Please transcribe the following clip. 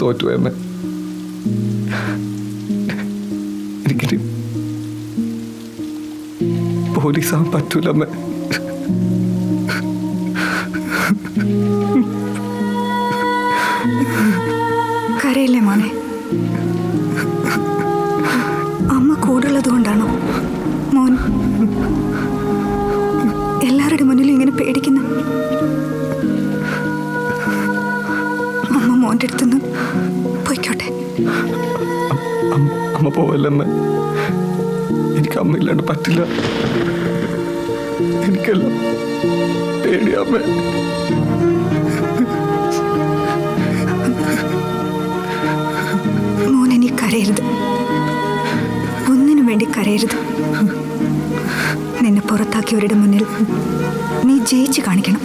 തോറ്റുപോയി അമ്മ. എനിക്കിനി പോലീസാവാൻ പറ്റൂല അമ്മ. കരയില്ലേ മോനെ? അമ്മ കൂടുള്ളത് കൊണ്ടാണോ മോൻ എല്ലാവരുടെ മുന്നിലും ഇങ്ങനെ പേടിക്കുന്ന? അമ്മ മോൻ്റെ അടുത്തുനിന്ന് പോയിക്കോട്ടെ. അമ്മ പോവല്ലമ്മ. എനിക്ക് അമ്മയില്ലാണ്ട് പറ്റില്ല. എനിക്കെല്ലാം പേടിയമ്മ. മോനെ നീ കരയരുത്, ഒന്നിനും വേണ്ടി കരയരുത്. നിന്നെ പുറത്താക്കിയവരുടെ മുന്നിൽ നീ ജയിച്ച് കാണിക്കണം.